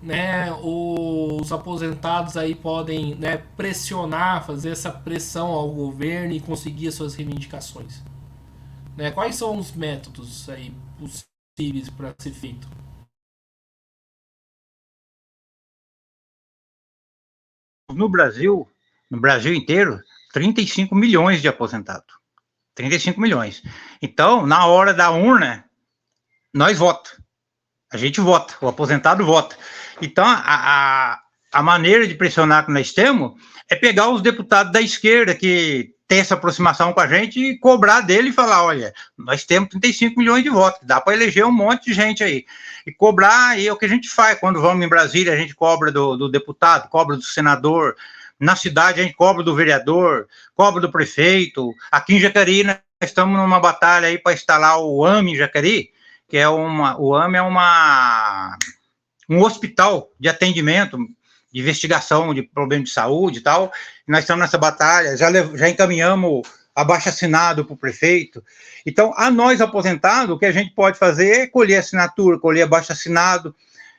né, os aposentados aí podem, né, pressionar, fazer essa pressão ao governo e conseguir as suas reivindicações, né? Quais são os métodos aí possíveis para ser feito? No Brasil inteiro, 35 milhões de aposentados. 35 milhões. Então, na hora da urna, nós votamos. A gente vota, o aposentado vota. Então, a maneira de pressionar que nós temos é pegar os deputados da esquerda que tem essa aproximação com a gente e cobrar dele e falar, olha, nós temos 35 milhões de votos, dá para eleger um monte de gente aí. E cobrar, e é o que a gente faz, quando vamos em Brasília, a gente cobra do deputado, cobra do senador, na cidade a gente cobra do vereador, cobra do prefeito. Aqui em Jacareí nós estamos numa batalha aí para instalar o AME em Jacareí, que é o AME é um hospital de atendimento, de investigação de problemas de saúde e tal. Nós estamos nessa batalha, já encaminhamos abaixo-assinado para o prefeito. Então, a nós aposentados, o que a gente pode fazer é colher assinatura, colher abaixo-assinado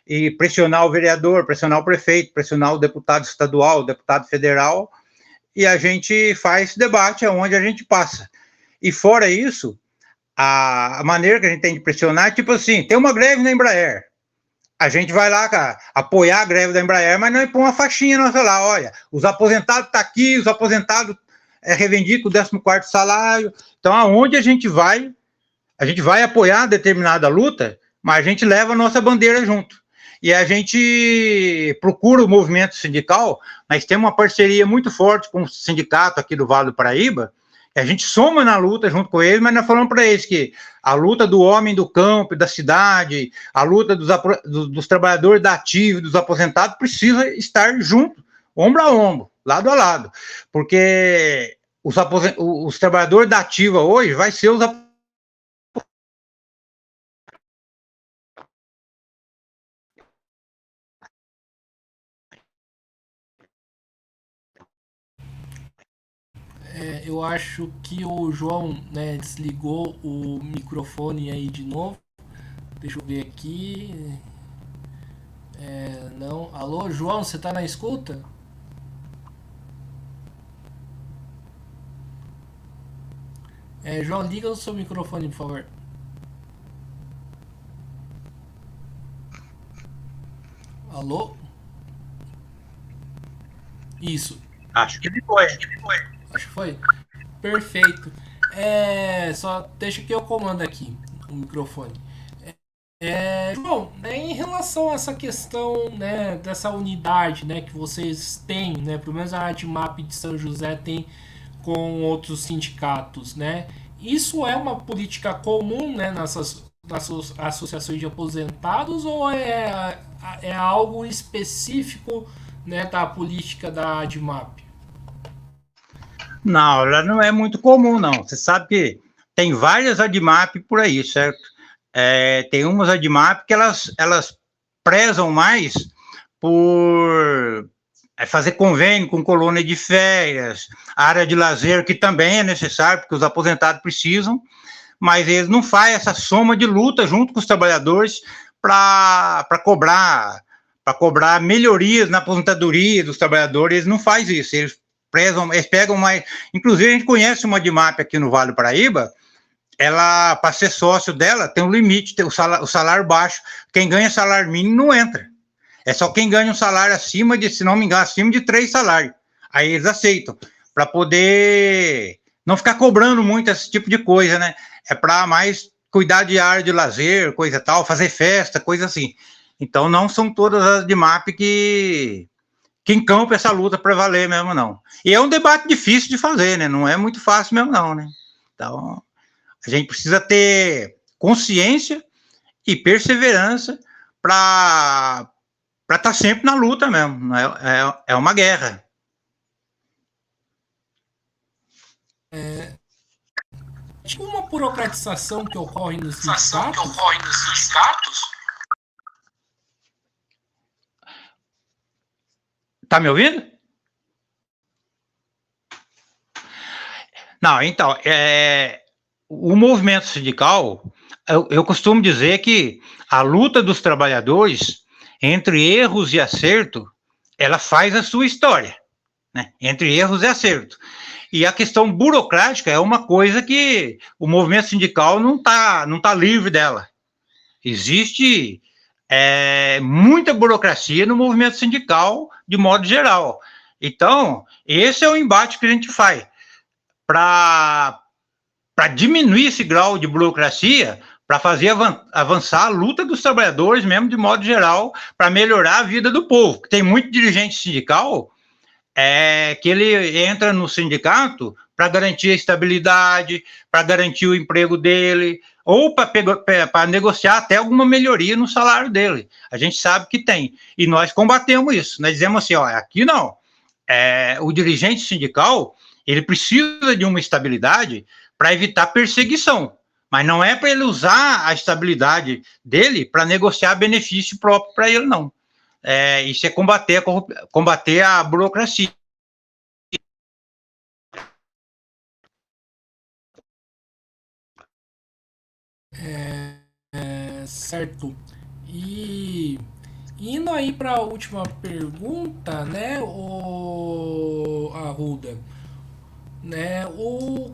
e pressionar o vereador, pressionar o prefeito, pressionar o deputado estadual, o deputado federal, e a gente faz debate aonde a gente passa. E fora isso, a maneira que a gente tem de pressionar é tipo assim, tem uma greve na Embraer, a gente vai lá, cara, apoiar a greve da Embraer, mas não é pôr uma faixinha nossa lá, olha, os aposentados estão aqui, os aposentados reivindicam o 14º salário. Então, aonde a gente vai apoiar determinada luta, mas a gente leva a nossa bandeira junto. E a gente procura o movimento sindical, nós temos uma parceria muito forte com o sindicato aqui do Vale do Paraíba, a gente soma na luta junto com eles, mas nós falamos para eles que a luta do homem do campo, da cidade, a luta dos trabalhadores da ativa, dos aposentados, precisa estar junto, ombro a ombro, lado a lado, porque os trabalhadores da ativa hoje vai ser os Eu acho que o João, né, desligou o microfone aí de novo. Deixa eu ver aqui. Não. Alô, João, você tá na escuta? João, liga o seu microfone, por favor. Alô? Isso. Acho que ele foi. Acho que foi. Perfeito. Só deixa que eu comando aqui o microfone. João, né, em relação a essa questão, né, dessa unidade, né, que vocês têm, né, pelo menos a ADMAP de São José tem com outros sindicatos, né? Isso é uma política comum, né, das associações de aposentados ou é algo específico, né, da política da ADMAP? Não, ela não é muito comum, não. Você sabe que tem várias ADMAP por aí, certo? Tem umas ADMAP que elas prezam mais por fazer convênio com colônia de férias, área de lazer, que também é necessário, porque os aposentados precisam, mas eles não fazem essa soma de luta junto com os trabalhadores para cobrar melhorias na aposentadoria dos trabalhadores. Eles não fazem isso, eles pegam mais. Inclusive, a gente conhece uma ADMAP aqui no Vale do Paraíba. Ela, para ser sócio dela, tem um limite, tem o salário baixo. Quem ganha salário mínimo não entra. É só quem ganha um salário acima de, se não me engano, acima de 3 salários. Aí eles aceitam, para poder não ficar cobrando muito esse tipo de coisa, né? É para mais cuidar de área de lazer, coisa tal, fazer festa, coisa assim. Então, não são todas as ADMAP que encampa essa luta para valer mesmo, não. E é um debate difícil de fazer, né? Não é muito fácil mesmo, não, né? Então, a gente precisa ter consciência e perseverança para estar sempre na luta mesmo. É uma guerra. Tipo uma burocratização que ocorre nos sindicatos? Tá me ouvindo? Não, então, o movimento sindical, eu costumo dizer que a luta dos trabalhadores, entre erros e acerto, ela faz a sua história, né? Entre erros e acerto. E a questão burocrática é uma coisa que o movimento sindical não tá livre dela. Existe muita burocracia no movimento sindical, de modo geral. Então, esse é o embate que a gente faz para diminuir esse grau de burocracia, para fazer avançar a luta dos trabalhadores mesmo, de modo geral, para melhorar a vida do povo. Tem muito dirigente sindical que ele entra no sindicato para garantir a estabilidade, para garantir o emprego dele, ou para negociar até alguma melhoria no salário dele. A gente sabe que tem. E nós combatemos isso. Nós dizemos assim, ó, aqui não. O dirigente sindical, ele precisa de uma estabilidade para evitar perseguição, mas não é para ele usar a estabilidade dele para negociar benefício próprio para ele, não. Isso é combater a burocracia. Certo. E indo aí para a última pergunta, né, o Arruda, né, o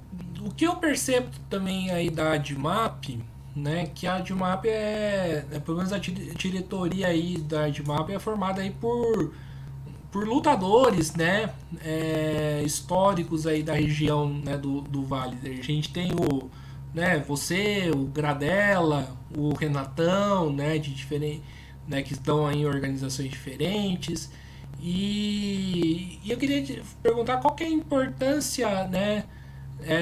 que eu percebo também aí da ADMAP, né, que a ADMAP pelo menos a diretoria aí da ADMAP é formada aí por lutadores, né, históricos aí da região, né, do Vale. A gente tem né, você, o Gradella, o Renatão, né, de diferente, né, que estão aí em organizações diferentes. E eu queria te perguntar qual que é a importância, né,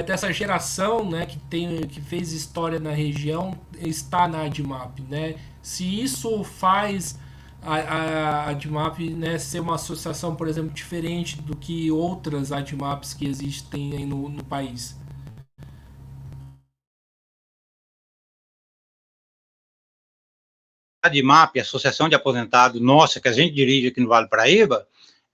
dessa geração, né, que fez história na região, está na ADMAP, né? Se isso faz a ADMAP, né, ser uma associação, por exemplo, diferente do que outras ADMAPs que existem aí no país. A ADMAP, a Associação de Aposentados nossa, que a gente dirige aqui no Vale do Paraíba,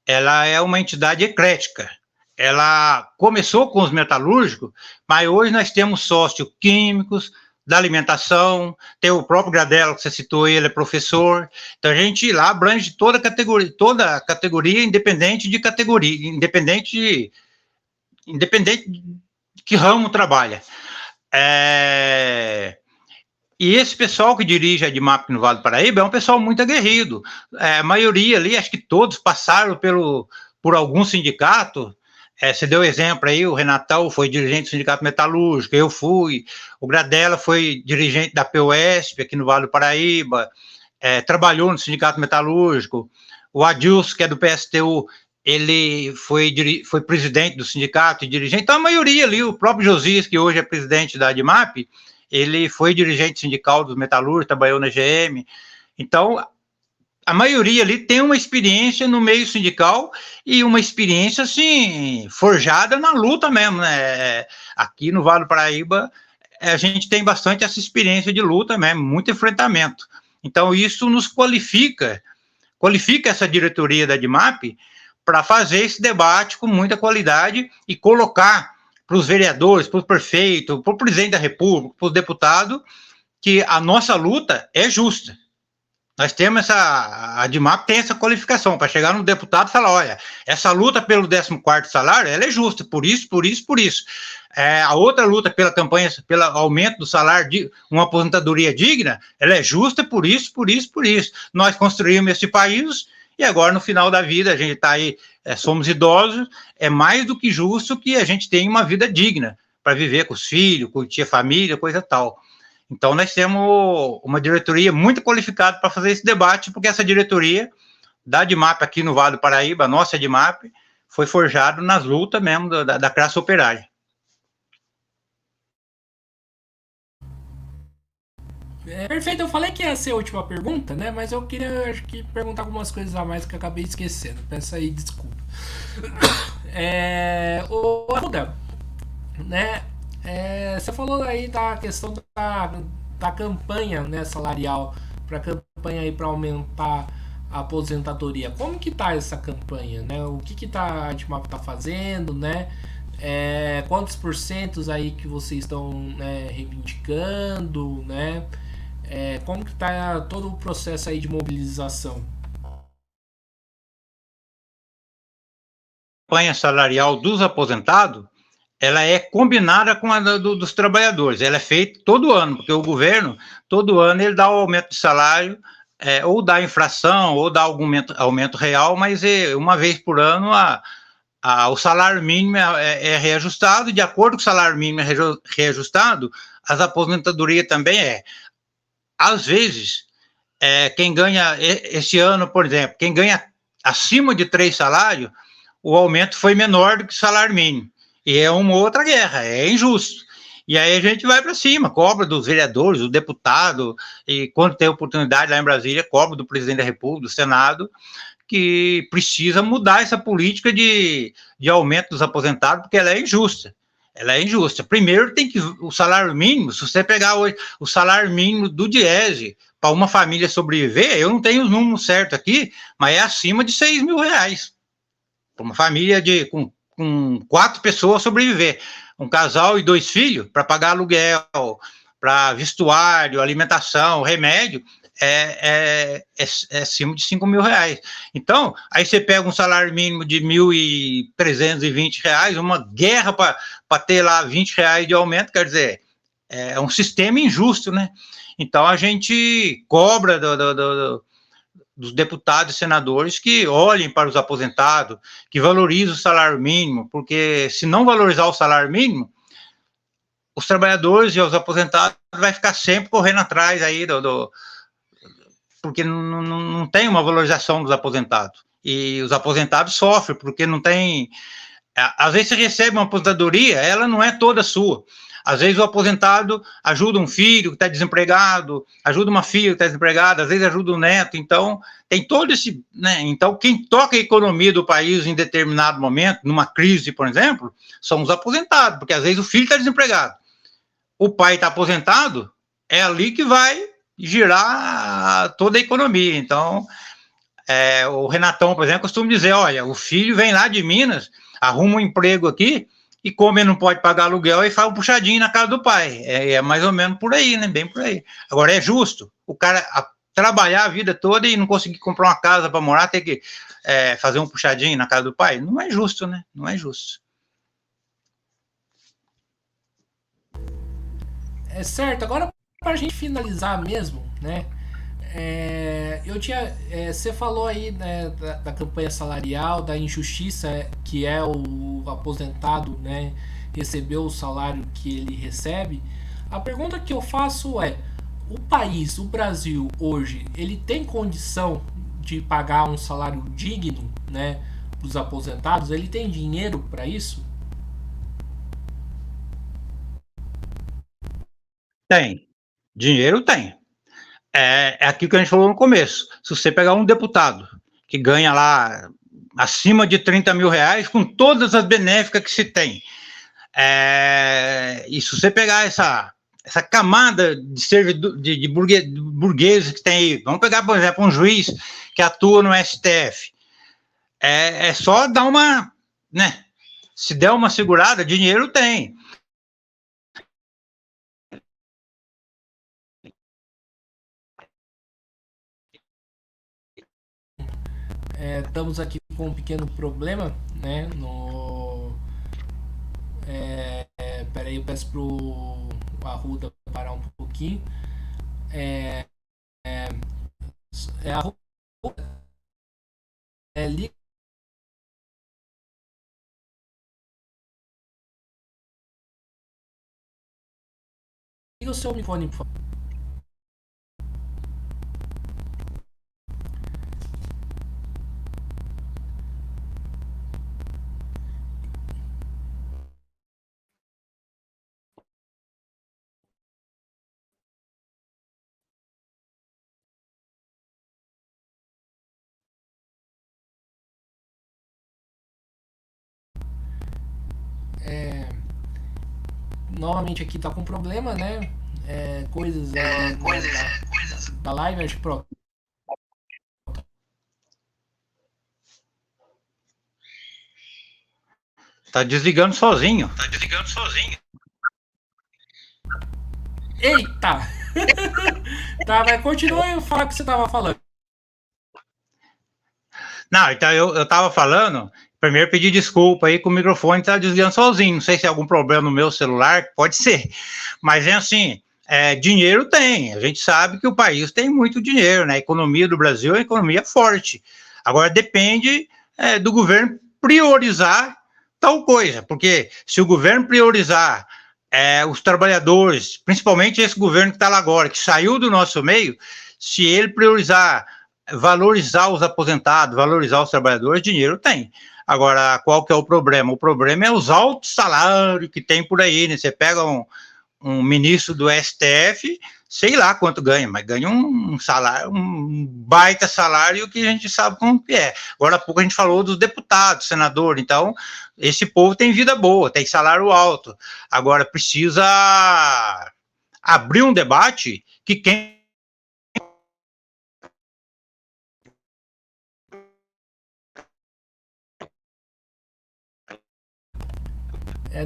ela é uma entidade eclética. Ela começou com os metalúrgicos, mas hoje nós temos sócios químicos, da alimentação, tem o próprio Gradella, que você citou, ele é professor. Então a gente lá abrange toda a categoria, independente de categoria, independente de que ramo trabalha. E esse pessoal que dirige a ADMAP no Vale do Paraíba é um pessoal muito aguerrido. A maioria ali, acho que todos passaram por algum sindicato. Você deu exemplo aí, o Renatão foi dirigente do Sindicato Metalúrgico, eu fui, o Gradella foi dirigente da PUESP aqui no Vale do Paraíba, trabalhou no Sindicato Metalúrgico, o Adilson, que é do PSTU, ele foi presidente do sindicato e dirigente. Então a maioria ali, o próprio Josias, que hoje é presidente da ADMAP, ele foi dirigente sindical dos metalúrgicos, trabalhou na GM. Então, a maioria ali tem uma experiência no meio sindical e uma experiência, assim, forjada na luta mesmo, né? Aqui no Vale do Paraíba, a gente tem bastante essa experiência de luta mesmo, muito enfrentamento. Então, isso nos qualifica essa diretoria da DIMAP para fazer esse debate com muita qualidade e colocar para os vereadores, para o prefeito, para o presidente da República, para os deputados, que a nossa luta é justa. Nós temos a DIMAP tem essa qualificação para chegar no deputado e falar, olha, essa luta pelo 14º salário, ela é justa, por isso, por isso, por isso. A outra luta pela campanha, pelo aumento do salário, de uma aposentadoria digna, ela é justa por isso, por isso, por isso. Nós construímos esse país e agora, no final da vida, a gente está aí, somos idosos, é mais do que justo que a gente tenha uma vida digna para viver com os filhos, curtir a família, coisa tal. Então, nós temos uma diretoria muito qualificada para fazer esse debate, porque essa diretoria da DIMAP aqui no Vale do Paraíba, a nossa DIMAP, foi forjada nas lutas mesmo da classe operária. Perfeito, eu falei que ia ser a última pergunta, né? Mas eu queria, acho que, perguntar algumas coisas a mais que eu acabei esquecendo. Peço aí, desculpa. O Arruda, né? Você falou aí da questão da campanha, né, salarial, para campanha aí para aumentar a aposentadoria. Como que tá essa campanha, né? O que a Admap tá fazendo, né? Quantos porcentos aí que vocês estão, né, reivindicando, né? Como que tá todo o processo aí de mobilização? A campanha salarial dos aposentados, ela é combinada com a dos trabalhadores, ela é feita todo ano, porque o governo, todo ano, ele dá o aumento de salário, ou dá inflação, ou dá algum aumento real, mas uma vez por ano o salário mínimo é reajustado, e de acordo com o salário mínimo reajustado, as aposentadorias também Às vezes, quem ganha, esse ano, por exemplo, quem ganha acima de 3 salários, o aumento foi menor do que o salário mínimo. E é uma outra guerra, é injusto. E aí a gente vai para cima, cobra dos vereadores, do deputado, e quando tem oportunidade lá em Brasília, cobra do presidente da República, do Senado, que precisa mudar essa política de aumento dos aposentados, porque ela é injusta. Ela é injusta. Primeiro, tem que o salário mínimo, se você pegar hoje o salário mínimo do Diese para uma família sobreviver, eu não tenho os números certos aqui, mas é acima de R$6.000. Para uma família com 4 pessoas sobreviver. Um casal e 2 filhos, para pagar aluguel, para vestuário, alimentação, remédio, é acima de R$5.000. Então, aí você pega um salário mínimo de R$1.320, uma guerra para ter lá R$20 de aumento, quer dizer, é um sistema injusto, né? Então, a gente cobra dos deputados e senadores que olhem para os aposentados, que valorizem o salário mínimo, porque se não valorizar o salário mínimo, os trabalhadores e os aposentados vai ficar sempre correndo atrás aí porque não tem uma valorização dos aposentados. E os aposentados sofrem, porque não tem... Às vezes você recebe uma aposentadoria, ela não é toda sua. Às vezes o aposentado ajuda um filho que está desempregado, ajuda uma filha que está desempregada, às vezes ajuda o neto. Então, tem todo esse... né? Então, quem toca a economia do país em determinado momento, numa crise, por exemplo, são os aposentados, porque às vezes o filho está desempregado. O pai está aposentado, é ali que vai girar toda a economia. Então, o Renatão, por exemplo, costuma dizer, olha, o filho vem lá de Minas, arruma um emprego aqui, e como ele não pode pagar aluguel, ele faz um puxadinho na casa do pai. É mais ou menos por aí, né? Bem por aí. Agora, é justo o cara trabalhar a vida toda e não conseguir comprar uma casa para morar, ter que fazer um puxadinho na casa do pai? Não é justo, né? Não é justo. Certo, agora para a gente finalizar mesmo, né? Você falou aí, né, da campanha salarial, da injustiça que é o aposentado, né, receber o salário que ele recebe. A pergunta que eu faço o país, o Brasil hoje, ele tem condição de pagar um salário digno, né, para os aposentados? Ele tem dinheiro para isso? Tem. Dinheiro tem. É aquilo que a gente falou no começo. Se você pegar um deputado que ganha lá acima de 30 mil reais, com todas as benéficas que se tem, e se você pegar essa camada de servidor, de burgueses que tem aí, vamos pegar, por exemplo, um juiz que atua no STF, é só dar uma, né? Se der uma segurada, dinheiro tem. Estamos aqui com um pequeno problema, né? Peraí, eu peço pro Arruda parar um pouquinho. Arruda, liga o seu microfone, por favor. Novamente aqui tá com problema, né? Coisas da live, acho que pronto. Tá desligando sozinho. Eita! Tá, mas continua a falar o que você tava falando. Não, então eu tava falando, primeiro pedir desculpa aí que o microfone tá desligando sozinho. Não sei se é algum problema no meu celular, pode ser. Mas é assim, dinheiro tem. A gente sabe que o país tem muito dinheiro, né? A economia do Brasil é uma economia forte. Agora depende do governo priorizar tal coisa, porque se o governo priorizar os trabalhadores, principalmente esse governo que está lá agora, que saiu do nosso meio, se ele priorizar valorizar os aposentados, valorizar os trabalhadores, dinheiro tem. Agora, qual que é o problema? O problema é os altos salários que tem por aí, né? Você pega um ministro do STF, sei lá quanto ganha, mas ganha um salário, um baita salário que a gente sabe como que é. Agora há pouco a gente falou dos deputados, senador, então esse povo tem vida boa, tem salário alto. Agora precisa abrir um debate que quem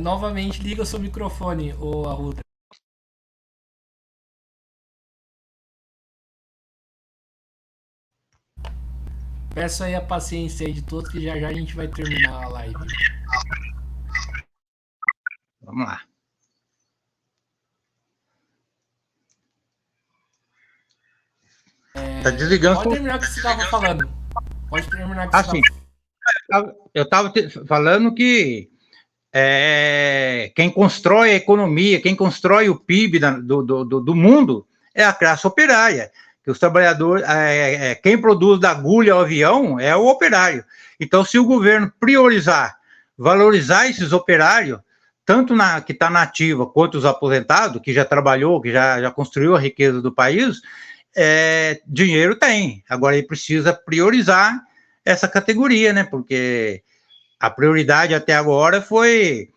Novamente, liga o seu microfone, ô Arruda. Peço aí a paciência aí de todos, que já já a gente vai terminar a live. Vamos lá. Tá desligando. Pode terminar o que você estava falando. Pode terminar o que você Assim, estava eu estava falando que quem constrói a economia, quem constrói o PIB do mundo é a classe operária. Que os trabalhadores, quem produz da agulha ao avião é o operário. Então, se o governo priorizar, valorizar esses operários, tanto que está na ativa quanto os aposentados, que já trabalhou, que já construiu a riqueza do país, dinheiro tem. Agora ele precisa priorizar essa categoria, né? Porque a prioridade até agora foi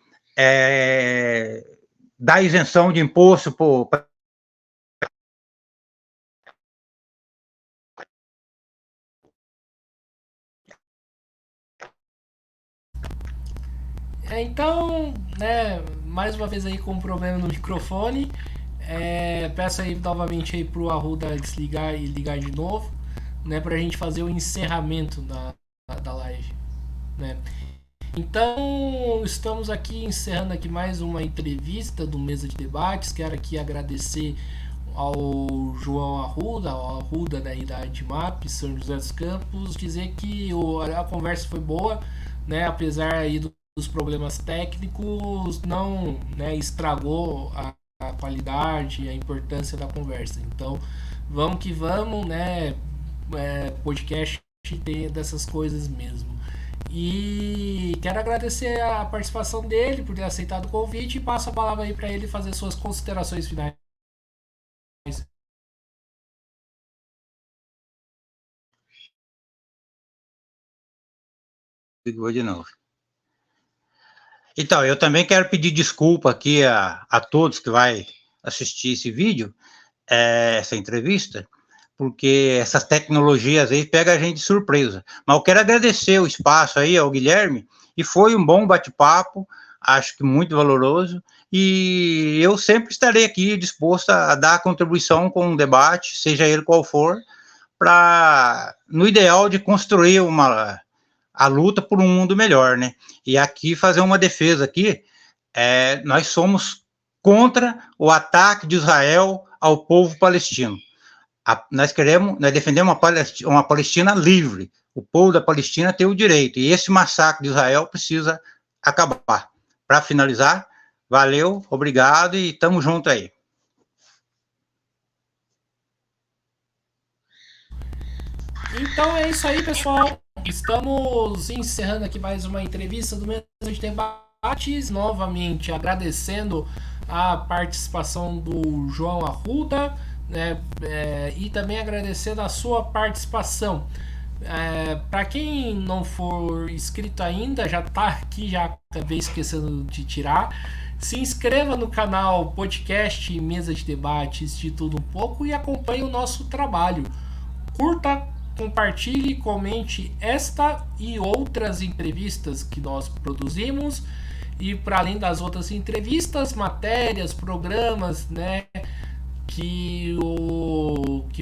dar isenção de imposto para então, né, mais uma vez aí com um problema no microfone. Peço aí novamente aí pro Arruda desligar e ligar de novo, né, pra gente fazer o encerramento da live, né. Então, estamos aqui encerrando aqui mais uma entrevista do Mesa de Debates. Quero aqui agradecer ao João Arruda, ao Arruda da Edmap, São José dos Campos, dizer que a conversa foi boa, né, apesar aí dos problemas técnicos, não, né, estragou a qualidade e a importância da conversa. Então, vamos que vamos, né, podcast tem dessas coisas mesmo. E quero agradecer a participação dele por ter aceitado o convite e passo a palavra aí para ele fazer suas considerações finais. Ligou de novo. Então, eu também quero pedir desculpa aqui a todos que vai assistir esse vídeo, essa entrevista, porque essas tecnologias aí pegam a gente de surpresa. Mas eu quero agradecer o espaço aí ao Guilherme, e foi um bom bate-papo, acho que muito valoroso, e eu sempre estarei aqui disposto a dar a contribuição com um debate, seja ele qual for, no ideal de construir a luta por um mundo melhor, né? E aqui fazer uma defesa aqui, nós somos contra o ataque de Israel ao povo palestino. Nós defendemos uma Palestina livre. O povo da Palestina tem o direito, e esse massacre de Israel precisa acabar. Para finalizar, valeu, obrigado e tamo junto aí. Então é isso aí, pessoal. Estamos encerrando aqui mais uma entrevista do Mesa de Debates. Novamente agradecendo a participação do João Arruda, né, e também agradecendo a sua participação. Para quem não for inscrito ainda, já está aqui, já acabei esquecendo de tirar. Se inscreva no canal Podcast Mesa de Debates de Tudo Um Pouco e acompanhe o nosso trabalho. Curta, compartilhe, comente esta e outras entrevistas que nós produzimos, e para além das outras entrevistas, matérias, programas, né, que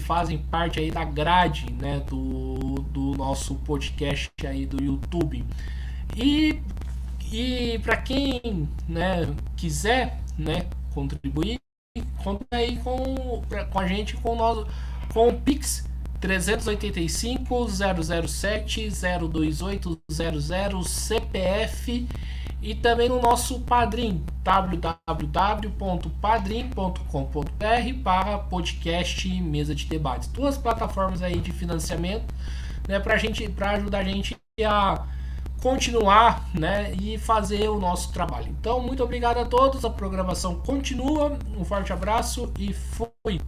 fazem parte aí da grade, né, do nosso podcast aí do YouTube. E para quem, né, quiser, né, contribuir, conta aí com a gente com o Pix 385 007 02800 CPF, e também no nosso Padrim, www.padrim.com.br para podcast Mesa de Debates. Duas plataformas aí de financiamento, né, para ajudar a gente a continuar, né, e fazer o nosso trabalho. Então, muito obrigado a todos, a programação continua, um forte abraço e fui!